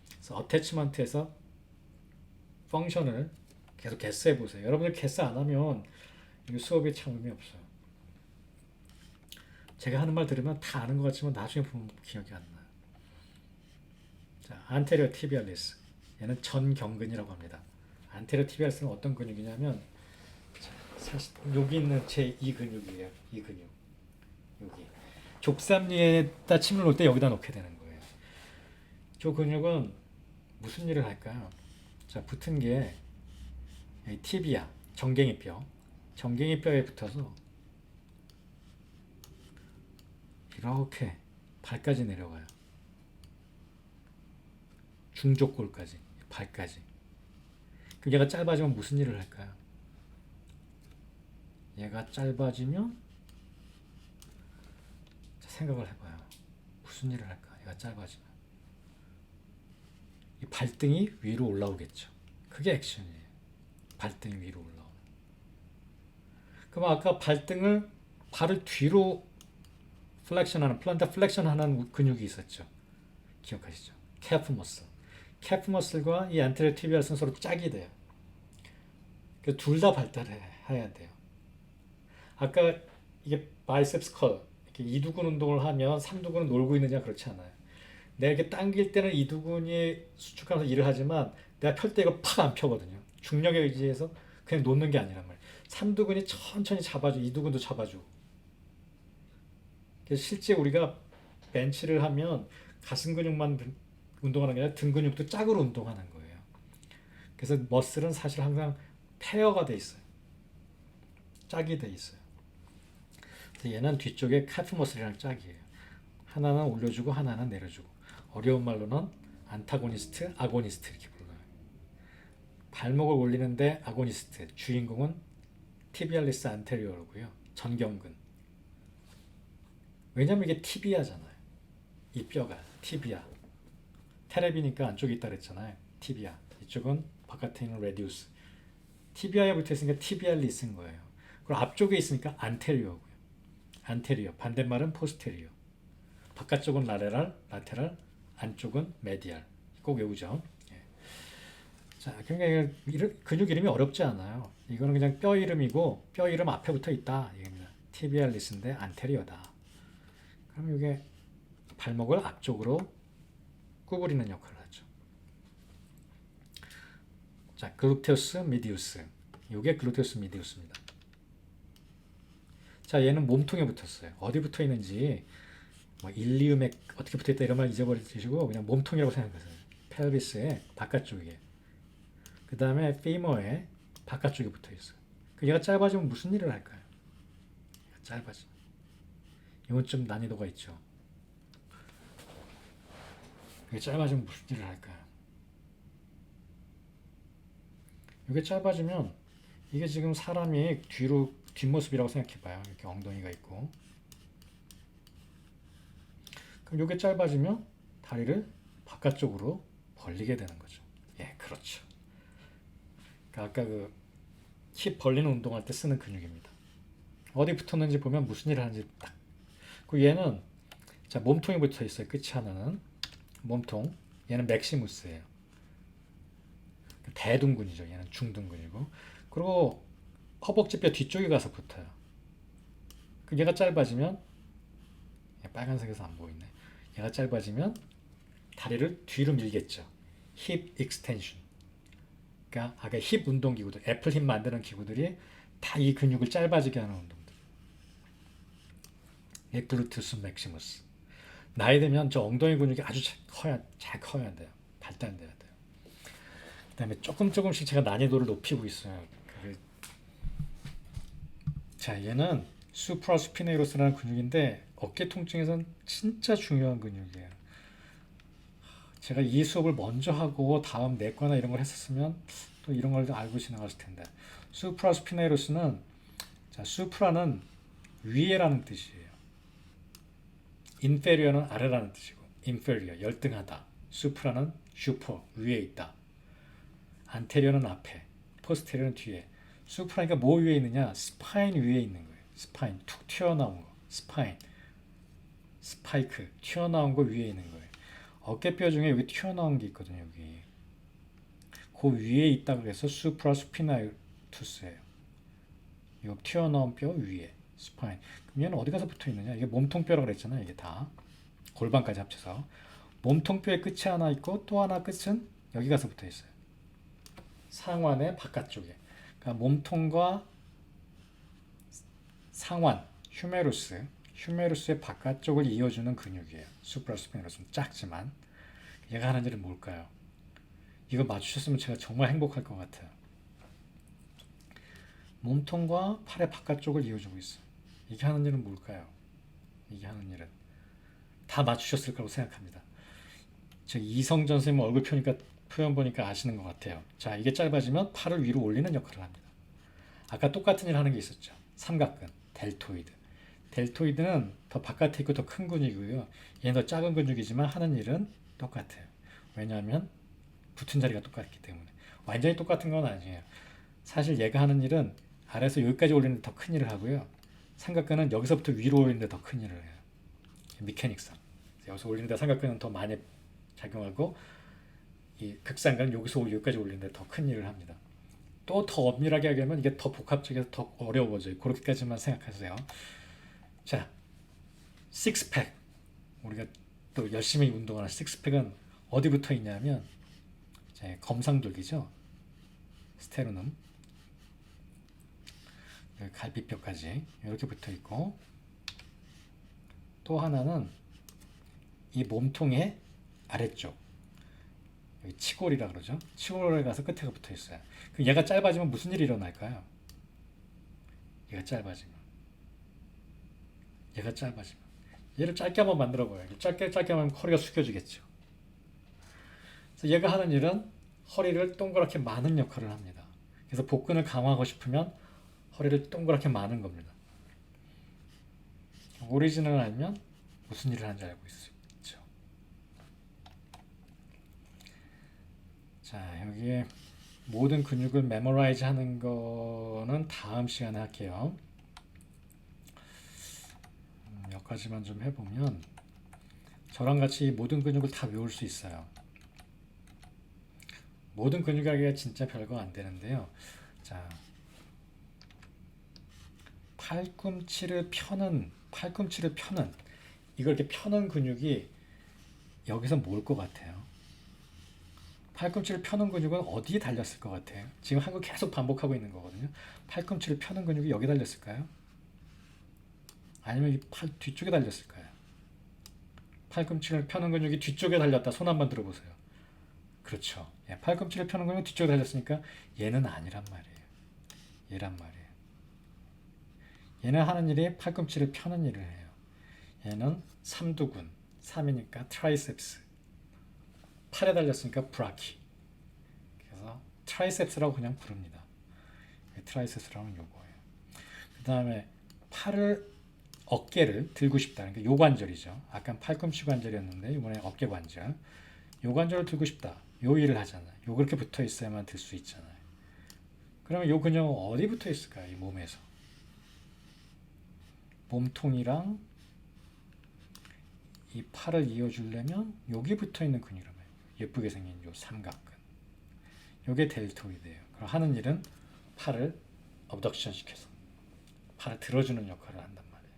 그래서 어태치먼트에서 펑션을 계속 개스해 보세요. 여러분들 개스 안 하면 이 수업이 참 의미 없어요. 제가 하는 말 들으면 다 아는 것 같지만 나중에 보면 기억이 안 나요. 자, 안테리어 티비알리스. 얘는 전경근이라고 합니다. 안테리어 티비알리스는 어떤 근육이냐면 사실 여기 있는 제 이 근육이에요. 이 근육. 여기. 족삼리에다 침을 놓을 때 여기다 놓게 되는 거예요. 저 근육은 무슨 일을 할까요? 자, 붙은 게 티비아, 정갱이뼈. 정갱이뼈에 붙어서 이렇게 발까지 내려가요. 중족골까지, 발까지. 그럼 얘가 짧아지면 무슨 일을 할까요? 얘가 짧아지면 생각을 해봐요. 무슨 일을 할까? 얘가 짧아지면 이 발등이 위로 올라오겠죠. 그게 액션이에요. 발등이 위로 올라오는. 그럼 아까 발을 뒤로 플렉션하는 플란타 플렉션하는 근육이 있었죠. 기억하시죠? calf muscle. calf muscle과 이 anterior tibial은 서로 짝이 돼요. 둘 다 발달해야 돼요. 아까 이게 바이셉스 컬 이렇게 이두근 운동을 하면 삼두근은 놀고 있느냐 그렇지 않아요. 내가 이렇게 당길 때는 이두근이 수축하면서 일을 하지만 내가 펼 때 이거 팍 안 펴거든요. 중력에 의지해서 그냥 놓는 게 아니란 말이에요. 삼두근이 천천히 잡아주고 이두근도 잡아주고. 그래서 실제 우리가 벤치를 하면 가슴 근육만 운동하는 게 아니라 등 근육도 짝으로 운동하는 거예요. 그래서 머슬은 사실 항상 페어가 돼 있어요. 짝이 돼 있어요. 그래서 얘는 뒤쪽에 칼프 머슬이랑 짝이에요. 하나는 올려주고 하나는 내려주고. 어려운 말로는 안타고니스트, 아고니스트 이렇게 불러요. 발목을 올리는데 아고니스트, 주인공은 티비알리스 안테리어고요. 전경근. 왜냐면 이게 티비아잖아요. 이 뼈가 티비아. 테레비니까 안쪽에 있다 그랬잖아요. 티비아. 이쪽은 바깥에 있는 레디우스. 티비아에 붙어 있으니까 티비알리스인 거예요. 그리고 앞쪽에 있으니까 안테리어고요. 안테리어. 반대말은 포스테리어. 바깥쪽은 라테랄, 안쪽은 메디알. 꼭 외우죠. 예. 자, 그러니까 근육 이름이 어렵지 않아요. 이거는 그냥 뼈 이름이고 뼈 이름 앞에 붙어 있다. 얘기입니다. tibialis인데 안테리어다. 그럼 이게 발목을 앞쪽으로 구부리는 역할을 하죠. 자, 글루테우스 미디우스. 이게 글루테우스 미디우스입니다. 자, 얘는 몸통에 붙었어요. 어디 붙어 있는지 뭐 일리움에 어떻게 붙어 있다 이런 말 잊어버리시고 그냥 몸통이라고 생각하세요. 펠비스의 바깥쪽에. 그 다음에 피머의 바깥쪽에 붙어 있어요. 얘가 짧아지면 무슨 일을 할까요? 얘가 짧아지면. 이건 좀 난이도가 있죠. 이게 짧아지면 무슨 일을 할까요? 이게 짧아지면 이게 지금 사람이 뒤로 뒷모습이라고 생각해봐요. 이렇게 엉덩이가 있고. 그럼 이게 짧아지면 다리를 바깥쪽으로 벌리게 되는 거죠. 예, 그렇죠. 그러니까 아까 그 힙 벌리는 운동할 때 쓰는 근육입니다. 어디 붙었는지 보면 무슨 일을 하는지 딱. 그 얘는 자 몸통이 붙어 있어요. 끝이 하나는 몸통. 얘는 맥시무스예요. 대둔근이죠. 얘는 중둔근이고. 그리고 허벅지뼈 뒤쪽에 가서 붙어요. 얘가 짧아지면 빨간색에서 안 보이네. 얘가 짧아지면 다리를 뒤로 밀겠죠. 힙 익스텐션. 그러니까 아까 힙 운동 기구들, 애플 힙 만드는 기구들이 다 이 근육을 짧아지게 하는 운동들. 글루테우스 맥시무스. 나이 들면 저 엉덩이 근육이 아주 잘 커야 돼요. 발달돼야 돼요. 그다음에 조금씩 제가 난이도를 높이고 있어요. 자, 얘는 수프라스피네이로스라는 근육인데 어깨 통증에선 진짜 중요한 근육이에요. 제가 이 수업을 먼저 하고 다음 내과나 이런 걸 했었으면 또 이런 걸 알고 지나갔을 텐데. 수프라스피네이로스는 자, 수프라는 위에라는 뜻이에요. 인페리어는 아래라는 뜻이고, 인페리어 열등하다. 수프라는 슈퍼 위에 있다. 안테리어는 앞에, 포스테리어는 뒤에. 수프라니까 뭐 위에 있느냐? 스파인 위에 있는 거예요. 스파인 툭 튀어나온 거. 스파인, 스파이크 튀어나온 거 위에 있는 거예요. 어깨뼈 중에 여기 튀어나온 게 있거든요. 여기 그 위에 있다고 해서 수프라스피나투스예요. 이 튀어나온 뼈 위에 스파인. 그럼 얘는 어디 가서 붙어 있느냐? 이게 몸통뼈라고 그랬잖아요. 이게 다 골반까지 합쳐서 몸통뼈의 끝이 하나 있고 또 하나 끝은 여기 가서 붙어 있어요. 상완의 바깥쪽에. 그러니까 몸통과 상완, 휴메루스의 바깥쪽을 이어주는 근육이에요. 수프라스피나투스는 작지만 얘가 하는 일은 뭘까요? 이거 맞추셨으면 제가 정말 행복할 것 같아요. 몸통과 팔의 바깥쪽을 이어주고 있어요. 이게 하는 일은 뭘까요? 이게 하는 일은 다 맞추셨을 거라고 생각합니다. 저 이성전 선생님 얼굴 표현 보니까 아시는 것 같아요. 자, 이게 짧아지면 팔을 위로 올리는 역할을 합니다. 아까 똑같은 일 하는 게 있었죠. 삼각근, 델토이드. 델토이드는 더 바깥에 있고 더 큰 근육이고요. 얘는 더 작은 근육이지만 하는 일은 똑같아요. 왜냐하면 붙은 자리가 똑같기 때문에. 완전히 똑같은 건 아니에요. 사실 얘가 하는 일은 아래에서 여기까지 올리는데 더 큰 일을 하고요. 삼각근은 여기서부터 위로 올리는데 더 큰 일을 해요. 미케닉상. 여기서 올리는데 삼각근은 더 많이 작용하고 이 극상근은 여기까지 올리는데 더 큰 일을 합니다. 또 더 엄밀하게 하면 이게 더 복합적이어서 더 어려워져요. 그렇게까지만 생각하세요. 자, 식스팩. 우리가 또 열심히 운동하는 식스팩은 어디 붙어 있냐면 검상돌기죠. 스테르눔. 갈비뼈까지 이렇게 붙어 있고 또 하나는 이 몸통의 아래쪽 여기 치골이라 그러죠. 치골에 가서 끝에가 붙어 있어요. 그럼 얘가 짧아지면 무슨 일이 일어날까요? 얘가 짧아지면 얘를 짧게 한번 만들어 봐요. 짧게 하면 허리가 숙여지겠죠. 그래서 얘가 하는 일은 허리를 동그랗게 마는 역할을 합니다. 그래서 복근을 강화하고 싶으면 허리를 동그랗게 마는 겁니다. 오리진을 알면 무슨 일을 하는지 알고 있죠. 자, 여기에 모든 근육을 메모라이즈 하는 거는 다음 시간에 할게요. 몇 가지만 좀 해보면 저랑 같이 모든 근육을 다 외울 수 있어요. 모든 근육 하기가 진짜 별거 안 되는데요. 자, 팔꿈치를 펴는 이걸 이렇게 펴는 근육이 여기서 뭘 것 같아요? 팔꿈치를 펴는 근육은 어디에 달렸을 것 같아요? 지금 한거 계속 반복하고 있는 거거든요. 팔꿈치를 펴는 근육이 여기 달렸을까요? 아니면 이 팔 뒤쪽에 달렸을까요? 팔꿈치를 펴는 근육이 뒤쪽에 달렸다. 손 한번 들어보세요. 그렇죠. 예, 팔꿈치를 펴는 근육이 뒤쪽에 달렸으니까 얘는 아니란 말이에요. 얘란 말이에요. 얘는 하는 일이 팔꿈치를 펴는 일을 해요. 얘는 삼두근, 3이니까 트라이셉스, 팔에 달렸으니까 브라키. 그래서 트라이셉스라고 그냥 부릅니다. 트라이셉스라는 요거예요. 그 다음에 어깨를 들고 싶다. 그러니까 요 관절이죠. 아까 팔꿈치 관절이었는데 이번에 어깨 관절. 요 관절을 들고 싶다. 요 일을 하잖아요. 요 그렇게 붙어 있어야만 들 수 있잖아요. 그러면 요 근육은 어디 붙어 있을까요? 이 몸에서. 몸통이랑 이 팔을 이어주려면 여기 붙어 있는 근육이라면 예쁘게 생긴 요 삼각근. 요게 델토이드예요. 그럼 하는 일은 팔을 업덕션 시켜서 팔을 들어주는 역할을 한단 말이에요.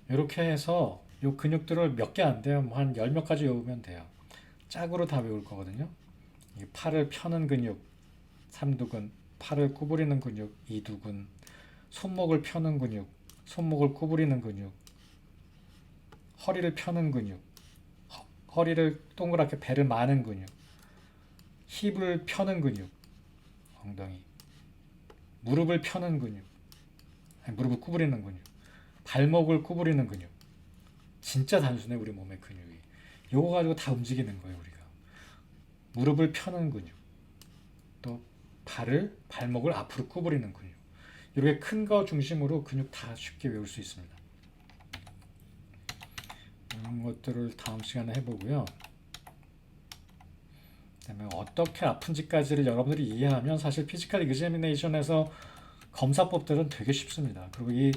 이렇게 해서 요 근육들을 몇 개 안 돼요. 한 10몇 가지 외우면 돼요. 짝으로 다 외울 거거든요. 이 팔을 펴는 근육, 삼두근, 팔을 구부리는 근육, 이두근, 손목을 펴는 근육, 손목을 구부리는 근육, 허리를 펴는 근육, 허리를 동그랗게 배를 마는 근육, 힙을 펴는 근육, 엉덩이, 무릎을 펴는 근육, 무릎을 구부리는 근육, 발목을 구부리는 근육. 진짜 단순해 우리 몸의 근육이. 요거 가지고 다 움직이는 거예요 우리가. 무릎을 펴는 근육, 또 발목을 앞으로 구부리는 근육. 이렇게 큰 거 중심으로 근육 다 쉽게 외울 수 있습니다. 이런 것들을 다음 시간에 해보고요. 그다음에 어떻게 아픈지까지를 여러분들이 이해하면 사실 피지컬 이그제미네이션에서 검사법들은 되게 쉽습니다. 그리고 이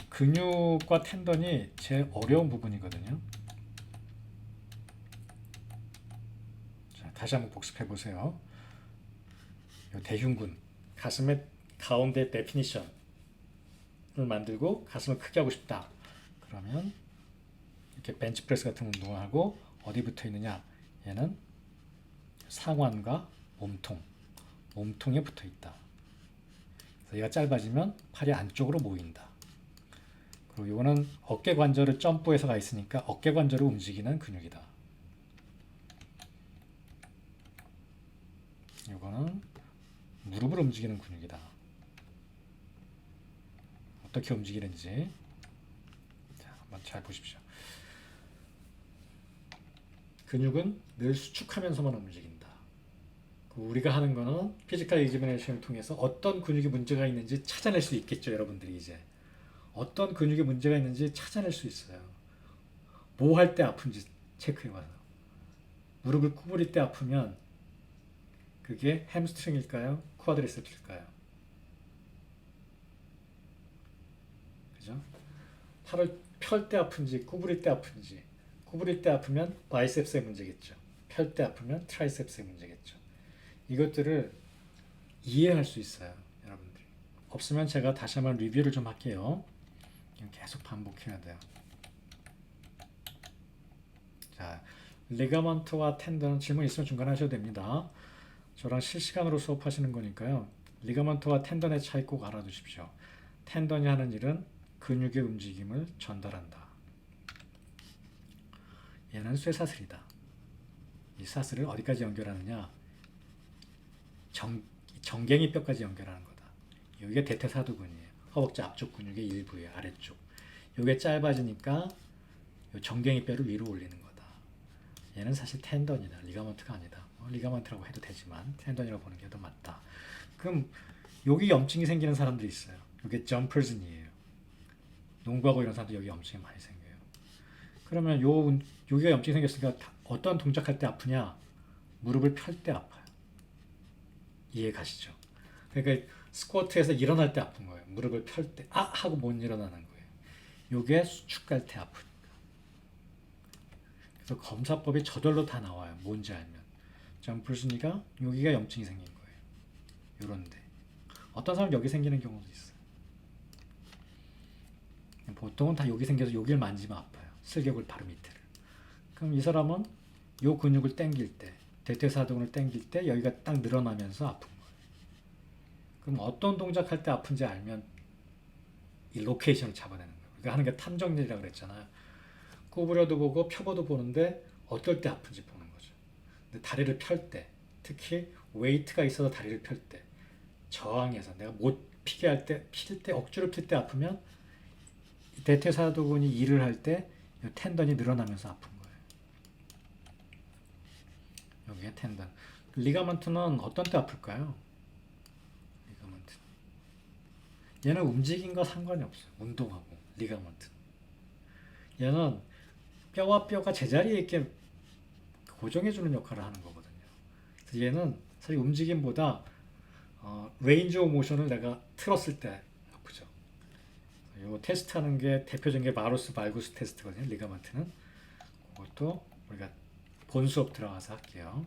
근육과 텐던이 제일 어려운 부분이거든요. 자, 다시 한번 복습해 보세요. 대흉근, 가슴의 가운데 데피니션을 만들고 가슴을 크게 하고 싶다. 그러면 이렇게 벤치프레스 같은 운동을 하고 어디 붙어 있느냐? 얘는 상완과 몸통에 붙어 있다. 그래서 얘가 짧아지면 팔이 안쪽으로 모인다. 그리고 이거는 어깨 관절을 점프해서 가 있으니까 어깨 관절을 움직이는 근육이다. 이거는 무릎을 움직이는 근육이다. 어떻게 움직이는지 자, 한번 잘 보십시오. 근육은 늘 수축하면서만 움직인다. 우리가 하는 거는 피지컬 이지미네이션을 통해서 어떤 근육이 문제가 있는지 찾아낼 수 있겠죠. 여러분들이 이제 어떤 근육에 문제가 있는지 찾아낼 수 있어요. 뭐 할 때 아픈지 체크해봐서. 무릎을 구부릴 때 아프면 그게 햄스트링일까요? 쿼드리셉스일까요? 그죠? 팔을 펼 때 아픈지 구부릴 때 아픈지. 구부릴 때 아프면 바이셉스의 문제겠죠. 펼 때 아프면 트라이셉스의 문제겠죠. 이것들을 이해할 수 있어요. 여러분들이. 없으면 제가 다시 한번 리뷰를 좀 할게요. 계속 반복해야 돼요. 자, 리가먼트와 텐던 질문 있으면 중간에 하셔도 됩니다. 저랑 실시간으로 수업하시는 거니까요. 리가먼트와 텐던의 차이 꼭 알아두십시오. 텐던이 하는 일은 근육의 움직임을 전달한다. 얘는 쇠사슬이다. 이 사슬을 어디까지 연결하느냐? 정갱이 뼈까지 연결하는 거다. 여기가 대퇴사두근이에요. 허벅지 앞쪽 근육의 일부예요. 아래쪽. 이게 짧아지니까 정갱이 뼈를 위로 올리는 거다. 얘는 사실 텐던이다. 리가먼트가 아니다. 리가먼트라고 해도 되지만 텐던이라고 보는 게 더 맞다. 그럼 여기 염증이 생기는 사람들이 있어요. 이게 점퍼슨이에요. 농구하고 이런 사람들 여기 염증이 많이 생겨요. 그러면 여기가 염증이 생겼으니까 어떤 동작할 때 아프냐? 무릎을 펼 때 아파요. 이해 가시죠? 그러니까 스쿼트에서 일어날 때 아픈 거예요. 무릎을 펼 때 하고 못 일어나는 거예요. 요게 수축할 때 아프니까. 그래서 검사법이 저절로 다 나와요. 뭔지 알면. 점프슨이가 여기가 염증이 생긴 거예요. 요런데. 어떤 사람은 여기 생기는 경우도 있어요. 보통은 다 여기 생겨서 여기를 만지면 아파요. 슬개골 바로 밑에를. 그럼 이 사람은 요 근육을 당길 때, 대퇴사두근을 당길 때 여기가 딱 늘어나면서 아픈 거예요. 그럼 어떤 동작할 때 아픈지 알면 이 로케이션을 잡아내는 거예요. 우리가 하는 게 탐정일이라고 그랬잖아요. 구부려도 보고 펴봐도 보는데 어떨 때 아픈지 보는 거죠. 근데 다리를 펼 때, 특히 웨이트가 있어서 다리를 펼 때, 저항해서 내가 못 피게 할 때, 필 때, 억지로 필 때 아프면 대퇴사두근이 일을 할 때 텐던이 늘어나면서 아픈 거예요. 여기에 텐던. 리가먼트는 어떤 때 아플까요? 리가먼트. 얘는 움직임과 상관이 없어요. 운동하고 리가먼트. 얘는 뼈와 뼈가 제자리에 있게 고정해주는 역할을 하는 거거든요. 그래서 얘는 사실 움직임보다 레인지 오브 모션을 내가 틀었을 때 아프죠. 이 테스트하는 게 대표적인 게 마루스 발구스 테스트거든요. 리가먼트는. 그것도 우리가 본 수업 들어가서 할게요.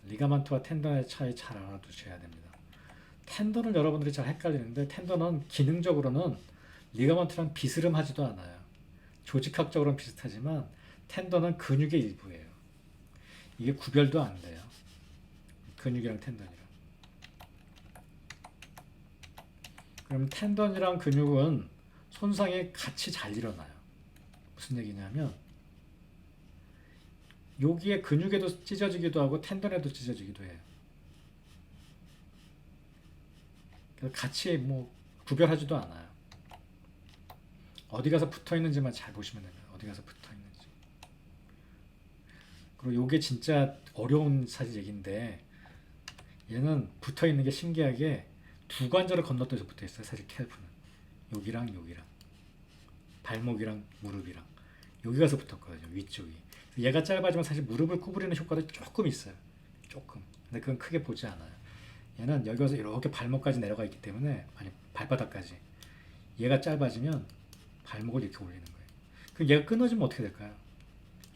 리가먼트와 텐던의 차이 잘 알아두셔야 됩니다. 텐던을 여러분들이 잘 헷갈리는데 텐던은 기능적으로는 리가먼트랑 비스름하지도 않아요. 조직학적으로는 비슷하지만 텐던은 근육의 일부예요. 이게 구별도 안 돼요. 근육이랑 텐던이랑. 그럼 텐던이랑 근육은 손상이 같이 잘 일어나요. 무슨 얘기냐면 여기에 근육에도 찢어지기도 하고 텐던에도 찢어지기도 해요. 그래서 같이 뭐 구별하지도 않아요. 어디 가서 붙어 있는지만 잘 보시면 됩니다. 어디 가서 붙어 있는지. 그리고 이게 진짜 어려운 사실 얘기인데 얘는 붙어 있는 게 신기하게 두 관절을 건너뛰어서 붙어 있어요. 사실 캘프는 여기랑 여기랑 발목이랑 무릎이랑 여기 가서 붙었거든요. 위쪽이. 얘가 짧아지면 사실 무릎을 구부리는 효과도 조금 있어요. 조금. 근데 그건 크게 보지 않아요. 얘는 여기 가서 이렇게 발목까지 내려가 있기 때문에 아니 발바닥까지 얘가 짧아지면 발목을 이렇게 올리는 거예요. 그럼 얘가 끊어지면 어떻게 될까요?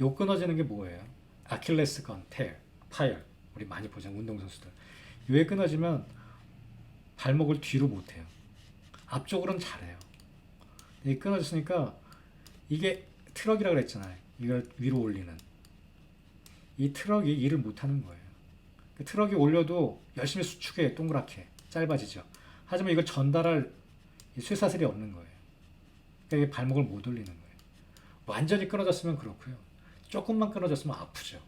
요 끊어지는 게 뭐예요? 아킬레스건, 테일, 파열. 우리 많이 보잖아요. 운동선수들. 요에 끊어지면 발목을 뒤로 못해요. 앞쪽으로는 잘해요. 이게 끊어졌으니까 이게 트럭이라고 그랬잖아요. 이걸 위로 올리는. 이 트럭이 일을 못하는 거예요. 그 트럭이 올려도 열심히 수축해 동그랗게 짧아지죠. 하지만 이걸 전달할 쇠사슬이 없는 거예요. 그러니까 발목을 못 올리는 거예요. 완전히 끊어졌으면 그렇고요. 조금만 끊어졌으면 아프죠.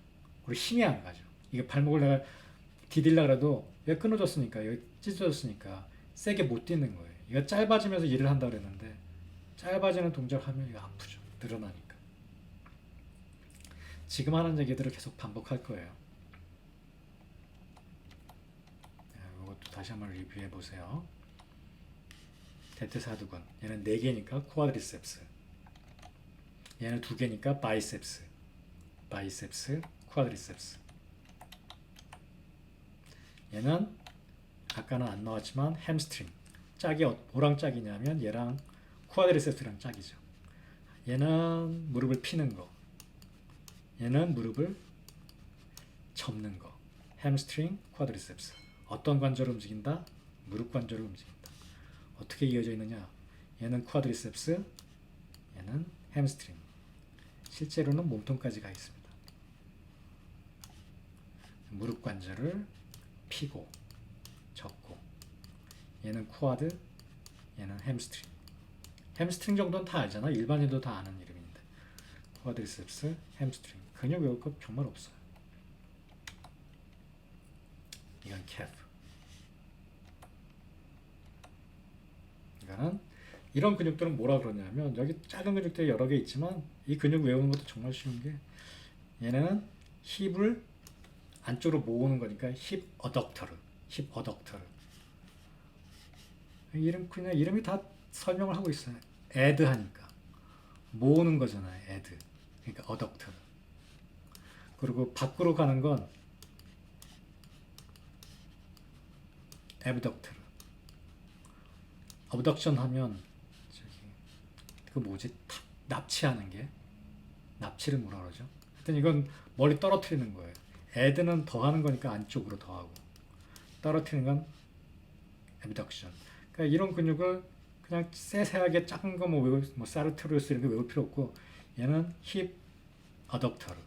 그리고 힘이 안 가죠. 이게 발목을 내가 디딜라 그래도 왜 끊어졌으니까 여기 찢어졌으니까 세게 못 뛰는 거예요. 이거 짧아지면서 일을 한다 그랬는데 짧아지는 동작을 하면 이거 아프죠. 늘어나니까. 지금 하는 얘기들을 계속 반복할 거예요. 이것도 다시 한번 리뷰해 보세요. 대퇴사두근. 얘는 4개니까 쿼드리셉스. 얘는 2개니까 바이셉스. 바이셉스, 쿼드리셉스. 얘는 아까는 안 나왔지만 햄스트링. 짝이 뭐랑 짝이냐면 얘랑 쿼드리셉스랑 짝이죠. 얘는 무릎을 피는 거. 얘는 무릎을 접는 거. 햄스트링, 쿼드리셉스. 어떤 관절을 움직인다? 무릎 관절을 움직인다. 어떻게 이어져 있느냐? 얘는 쿼드리셉스, 얘는 햄스트링. 실제로는 몸통까지 가 있습니다. 무릎 관절을 피고 접고 얘는 쿼드, 얘는 햄스트링. 햄스트링 정도는 다 알잖아. 일반인도 다 아는 이름인데 쿼드리셉스, 햄스트링. 근육 외울 거 정말 없어요. 이건 캡. 이거는 이런 근육들은 뭐라 그러냐면 여기 작은 근육들이 여러 개 있지만 이 근육 외우는 것도 정말 쉬운 게 얘네는 힙을 안쪽으로 모으는 거니까 힙 어덕터르, 힙 어덕터르. 이름 그냥 이름이 다 설명을 하고 있어요. 애드 하니까 모으는 거잖아요. 애드. 그러니까 어덕터르. 그리고 밖으로 가는 건 에브덕터르. 어브덕션 하면 저기 그 뭐지? 납치하는 게 납치를 뭐라 그러죠? 하여튼 이건 멀리 떨어뜨리는 거예요. 애드는 더하는 거니까 안쪽으로 더하고 떨어뜨리는 건 abduction. 그러니까 이런 근육을 그냥 세세하게 작은 거 뭐 사르토리우스 이런 거 외울 필요 없고 얘는 힙 어덕터르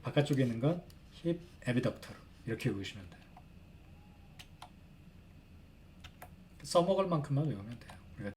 바깥쪽에 있는 건 힙 에비덕터르 이렇게 외우시면 돼요. 써먹을 만큼만 외우면 돼요.